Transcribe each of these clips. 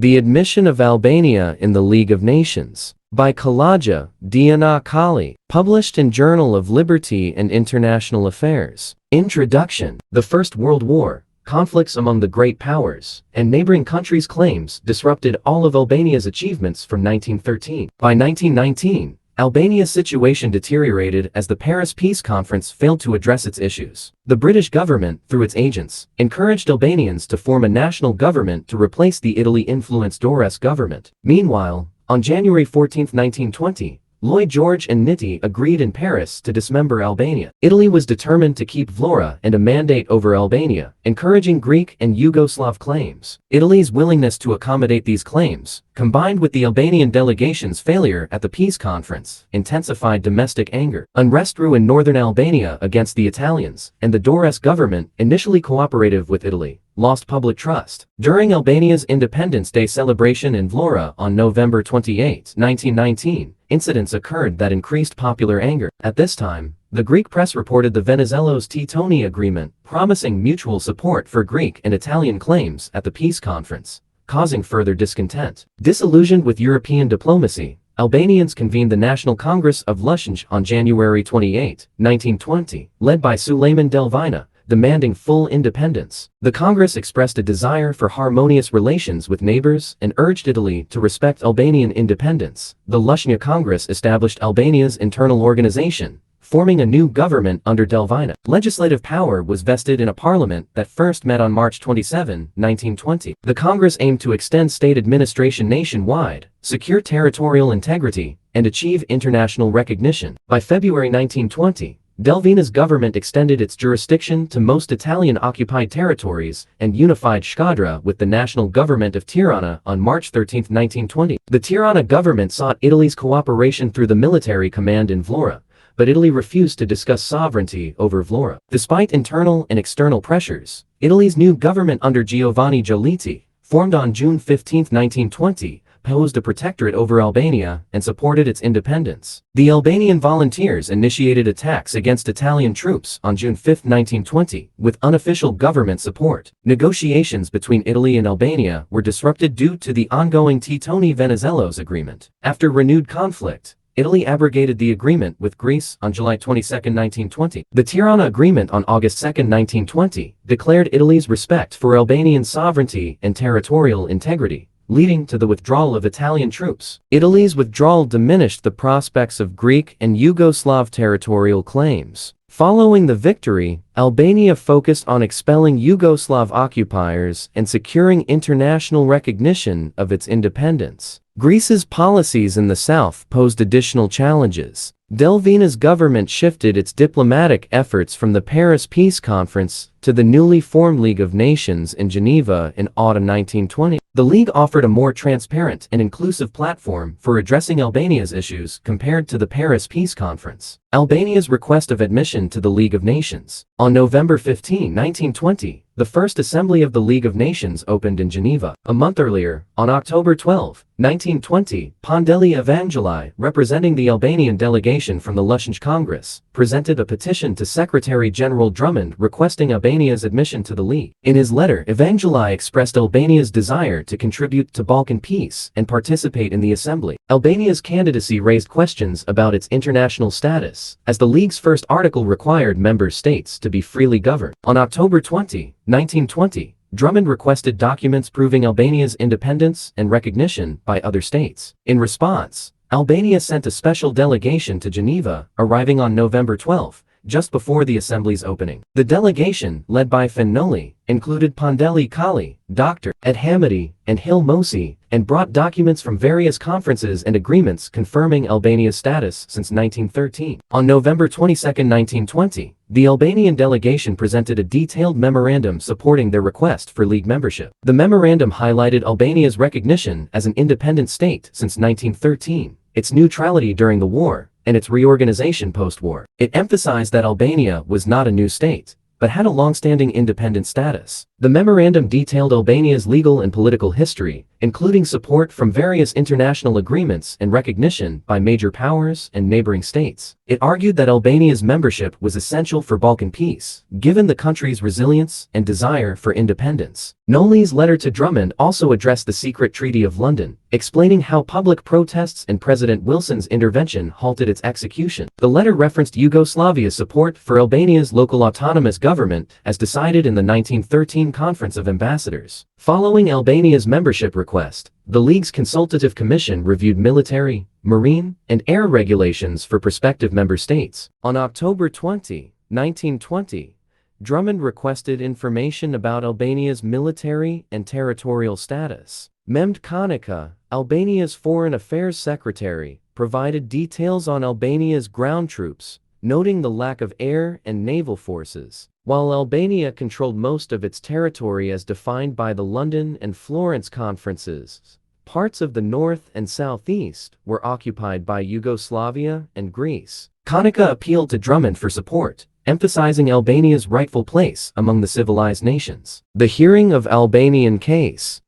The Admission of Albania in the League of Nations, by Kalaja Diana Kali, published in Journal of Liberty and International Affairs. Introduction. The First World War, conflicts among the great powers, and neighboring countries' claims disrupted all of Albania's achievements from 1913. By 1919, Albania's situation deteriorated as the Paris Peace Conference failed to address its issues. The British government, through its agents, encouraged Albanians to form a national government to replace the Italy-influenced Dores government. Meanwhile, on January 14, 1920, Lloyd George and Nitti agreed in Paris to dismember Albania. Italy was determined to keep Vlora and a mandate over Albania, encouraging Greek and Yugoslav claims. Italy's willingness to accommodate these claims, combined with the Albanian delegation's failure at the peace conference, intensified domestic anger. Unrest grew in northern Albania against the Italians, and the Dores government, initially cooperative with Italy, lost public trust. During Albania's Independence Day celebration in Vlora on November 28, 1919, incidents occurred that increased popular anger. At this time, the Greek press reported the Venizelos-Titoni Agreement, promising mutual support for Greek and Italian claims at the peace conference, causing further discontent. Disillusioned with European diplomacy, Albanians convened the National Congress of Lushnjë on January 28, 1920, led by Sulejman Delvina, demanding full independence. The Congress expressed a desire for harmonious relations with neighbors and urged Italy to respect Albanian independence. The Lushnjë Congress established Albania's internal organization, forming a new government under Delvina. Legislative power was vested in a parliament that first met on March 27, 1920. The Congress aimed to extend state administration nationwide, secure territorial integrity, and achieve international recognition. By February 1920, Delvina's government extended its jurisdiction to most Italian-occupied territories and unified Shkodra with the national government of Tirana on March 13, 1920. The Tirana government sought Italy's cooperation through the military command in Vlora, but Italy refused to discuss sovereignty over Vlora. Despite internal and external pressures, Italy's new government under Giovanni Giolitti, formed on June 15, 1920, posed a protectorate over Albania and supported its independence. The Albanian volunteers initiated attacks against Italian troops on June 5, 1920, with unofficial government support. Negotiations between Italy and Albania were disrupted due to the ongoing Titoni-Venizelos agreement. After renewed conflict, Italy abrogated the agreement with Greece on July 22, 1920. The Tirana Agreement on August 2, 1920, declared Italy's respect for Albanian sovereignty and territorial integrity, leading to the withdrawal of Italian troops. Italy's withdrawal diminished the prospects of Greek and Yugoslav territorial claims. Following the victory, Albania focused on expelling Yugoslav occupiers and securing international recognition of its independence. Greece's policies in the south posed additional challenges. Delvina's government shifted its diplomatic efforts from the Paris Peace Conference to the newly formed League of Nations in Geneva in autumn 1920. The League offered a more transparent and inclusive platform for addressing Albania's issues compared to the Paris Peace Conference. Albania's request of admission to the League of Nations. On November 15, 1920, the first assembly of the League of Nations opened in Geneva. A month earlier, on October 12, 1920, Pandeli Evangeli, representing the Albanian delegation from the Lushnjë Congress, presented a petition to Secretary-General Drummond requesting Albania's admission to the League. In his letter, Evangeli expressed Albania's desire to contribute to Balkan peace and participate in the assembly. Albania's candidacy raised questions about its international status, as the League's first article required member states to be freely governed. On October 20, 1920, Drummond requested documents proving Albania's independence and recognition by other states. In response, Albania sent a special delegation to Geneva, arriving on November 12, just before the assembly's opening. The delegation, led by Fenoli, included Pandeli Kali, Dr. Ed Hamidi, and Hil Mosi, and brought documents from various conferences and agreements confirming Albania's status since 1913. On November 22, 1920, the Albanian delegation presented a detailed memorandum supporting their request for League membership. The memorandum highlighted Albania's recognition as an independent state since 1913, its neutrality during the war, and its reorganization post-war. It emphasized that Albania was not a new state, but had a long-standing independent status. The memorandum detailed Albania's legal and political history, including support from various international agreements and recognition by major powers and neighboring states. It argued that Albania's membership was essential for Balkan peace, given the country's resilience and desire for independence. Noli's letter to Drummond also addressed the secret Treaty of London, explaining how public protests and President Wilson's intervention halted its execution. The letter referenced Yugoslavia's support for Albania's local autonomous government as decided in the 1913 Conference of Ambassadors. Following Albania's membership request, the League's Consultative Commission reviewed military, marine, and air regulations for prospective member states. On October 20, 1920, Drummond requested information about Albania's military and territorial status. Mehmed Konica, Albania's Foreign Affairs Secretary, provided details on Albania's ground troops, noting the lack of air and naval forces. While Albania controlled most of its territory as defined by the London and Florence conferences, parts of the north and southeast were occupied by Yugoslavia and Greece. Konica appealed to Drummond for support, emphasizing Albania's rightful place among the civilized nations. The hearing of Albanian case.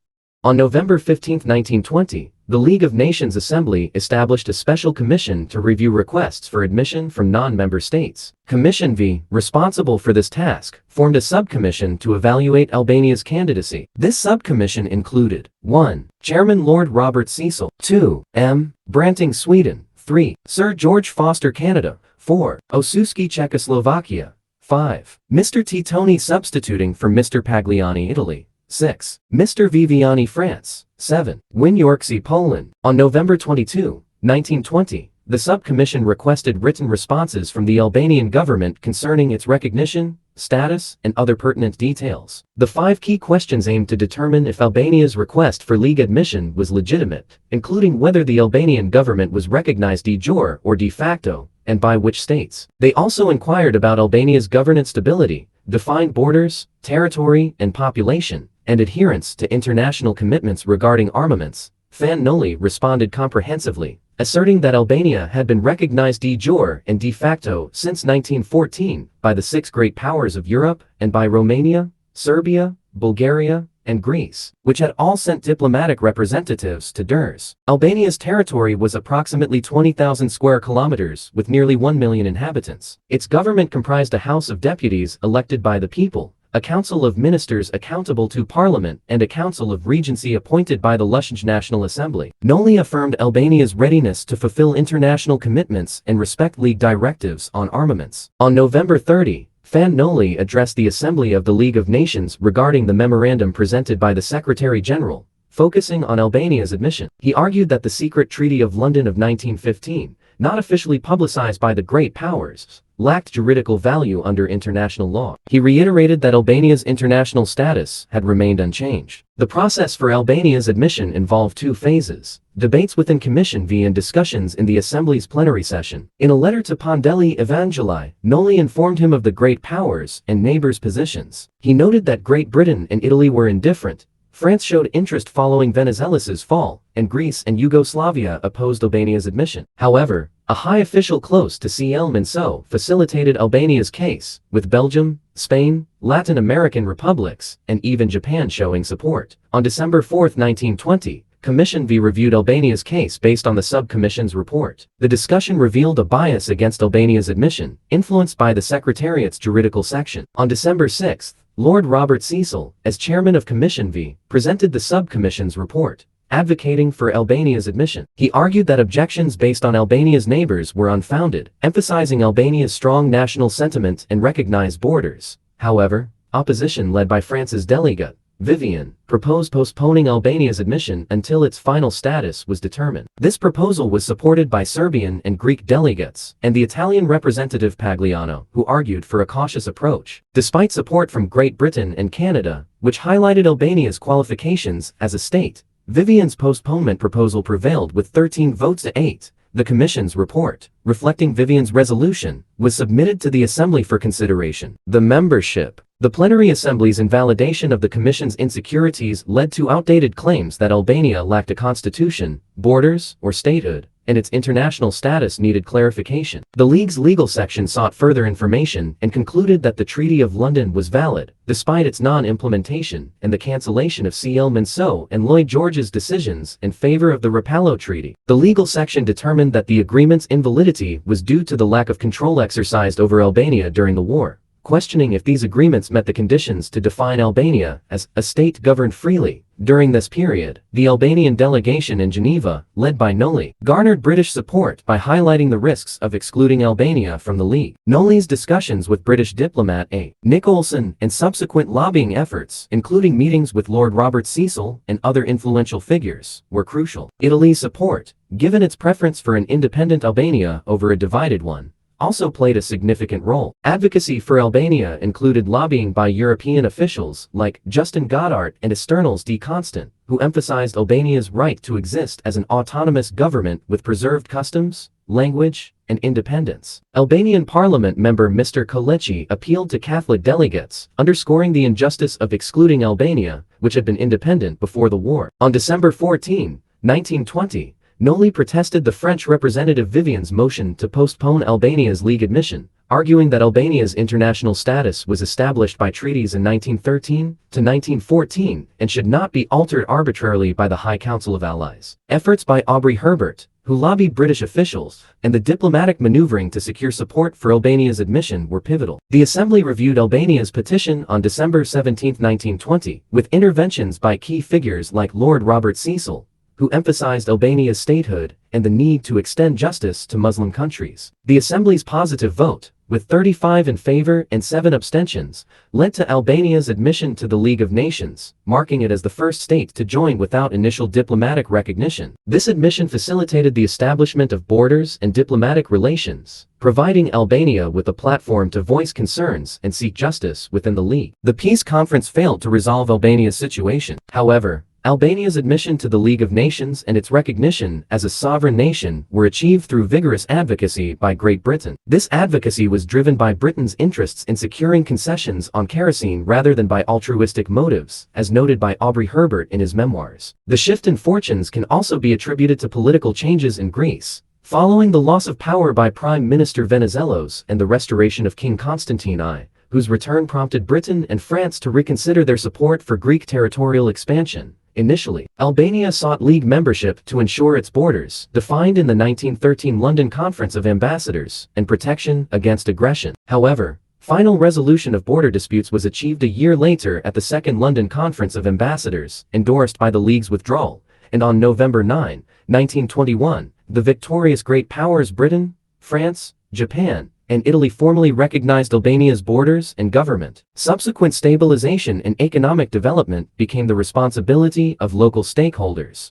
On November 15, 1920, the League of Nations Assembly established a special commission to review requests for admission from non-member states. Commission V, responsible for this task, formed a subcommission to evaluate Albania's candidacy. This subcommission included 1. Chairman Lord Robert Cecil, 2. M. Branting, Sweden, 3. Sir George Foster, Canada, 4. Osuski, Czechoslovakia, 5. Mr. Titoni substituting for Mr. Pagliani, Italy, 6. Mr. Viviani, France, 7. Win Yorksey, Poland. On November 22, 1920, the subcommission requested written responses from the Albanian government concerning its recognition, status, and other pertinent details. The 5 key questions aimed to determine if Albania's request for League admission was legitimate, including whether the Albanian government was recognized de jure or de facto, and by which states. They also inquired about Albania's governance stability, defined borders, territory, and population, and adherence to international commitments regarding armaments. Fan Noli responded comprehensively, asserting that Albania had been recognized de jure and de facto since 1914 by the 6 great powers of Europe and by Romania, Serbia, Bulgaria, and Greece, which had all sent diplomatic representatives to Durs. Albania's territory was approximately 20,000 square kilometers with nearly 1 million inhabitants. Its government comprised a House of Deputies elected by the people, a Council of Ministers accountable to Parliament, and a Council of Regency appointed by the Lushnj National Assembly. Noli affirmed Albania's readiness to fulfill international commitments and respect League directives on armaments. On November 30, Fan Noli addressed the Assembly of the League of Nations regarding the memorandum presented by the Secretary-General, focusing on Albania's admission. He argued that the secret Treaty of London of 1915, not officially publicized by the great powers, lacked juridical value under international law. He reiterated that Albania's international status had remained unchanged. The process for Albania's admission involved 2 phases: debates within Commission V and discussions in the Assembly's plenary session. In a letter to Pandeli Evangeli, Noli informed him of the great powers and neighbors' positions. He noted that Great Britain and Italy were indifferent, France showed interest following Venizelos' fall, and Greece and Yugoslavia opposed Albania's admission. However, a high official close to CL Minso facilitated Albania's case, with Belgium, Spain, Latin American republics, and even Japan showing support. On December 4, 1920, Commission V reviewed Albania's case based on the subcommission's report. The discussion revealed a bias against Albania's admission, influenced by the Secretariat's juridical section. On December 6, Lord Robert Cecil, as chairman of Commission V, presented the subcommission's report, advocating for Albania's admission. He argued that objections based on Albania's neighbors were unfounded, emphasizing Albania's strong national sentiment and recognized borders. However, opposition led by France's delegate, Vivian, proposed postponing Albania's admission until its final status was determined. This proposal was supported by Serbian and Greek delegates, and the Italian representative Pagliano, who argued for a cautious approach. Despite support from Great Britain and Canada, which highlighted Albania's qualifications as a state, Vivian's postponement proposal prevailed with 13 votes to 8. The Commission's report, reflecting Vivian's resolution, was submitted to the Assembly for consideration. The membership. The plenary assembly's invalidation of the Commission's insecurities led to outdated claims that Albania lacked a constitution, borders, or statehood. and its international status needed clarification. The League's legal section sought further information and concluded that the Treaty of London was valid, despite its non-implementation and the cancellation of C.L. Manceau and Lloyd George's decisions in favor of the Rapallo Treaty. The legal section determined that the agreement's invalidity was due to the lack of control exercised over Albania during the war, questioning if these agreements met the conditions to define Albania as a state governed freely. During this period, the Albanian delegation in Geneva, led by Noli, garnered British support by highlighting the risks of excluding Albania from the League. Noli's discussions with British diplomat A. Nick Olson and subsequent lobbying efforts, including meetings with Lord Robert Cecil and other influential figures, were crucial. Italy's support, given its preference for an independent Albania over a divided one, also played a significant role. Advocacy for Albania included lobbying by European officials like Justin Goddard and Esternals D. Constant, who emphasized Albania's right to exist as an autonomous government with preserved customs, language, and independence. Albanian parliament member Mr. Kalechi appealed to Catholic delegates, underscoring the injustice of excluding Albania, which had been independent before the war. On December 14, 1920, Noli protested the French representative Vivian's motion to postpone Albania's League admission, arguing that Albania's international status was established by treaties in 1913 to 1914 and should not be altered arbitrarily by the High Council of Allies. Efforts by Aubrey Herbert, who lobbied British officials, and the diplomatic maneuvering to secure support for Albania's admission were pivotal. The Assembly reviewed Albania's petition on December 17, 1920, with interventions by key figures like Lord Robert Cecil, who emphasized Albania's statehood and the need to extend justice to Muslim countries. The Assembly's positive vote, with 35 in favor and 7 abstentions, led to Albania's admission to the League of Nations, marking it as the first state to join without initial diplomatic recognition. This admission facilitated the establishment of borders and diplomatic relations, providing Albania with a platform to voice concerns and seek justice within the League. The peace conference failed to resolve Albania's situation. However, Albania's admission to the League of Nations and its recognition as a sovereign nation were achieved through vigorous advocacy by Great Britain. This advocacy was driven by Britain's interests in securing concessions on kerosene rather than by altruistic motives, as noted by Aubrey Herbert in his memoirs. The shift in fortunes can also be attributed to political changes in Greece, following the loss of power by Prime Minister Venizelos and the restoration of King Constantine I, whose return prompted Britain and France to reconsider their support for Greek territorial expansion. Initially, Albania sought League membership to ensure its borders, defined in the 1913 London Conference of Ambassadors, and protection against aggression. However, final resolution of border disputes was achieved a year later at the Second London Conference of Ambassadors, endorsed by the League's withdrawal, and on November 9, 1921, the victorious great powers Britain, France, Japan, and Italy formally recognized Albania's borders and government. Subsequent stabilization and economic development became the responsibility of local stakeholders.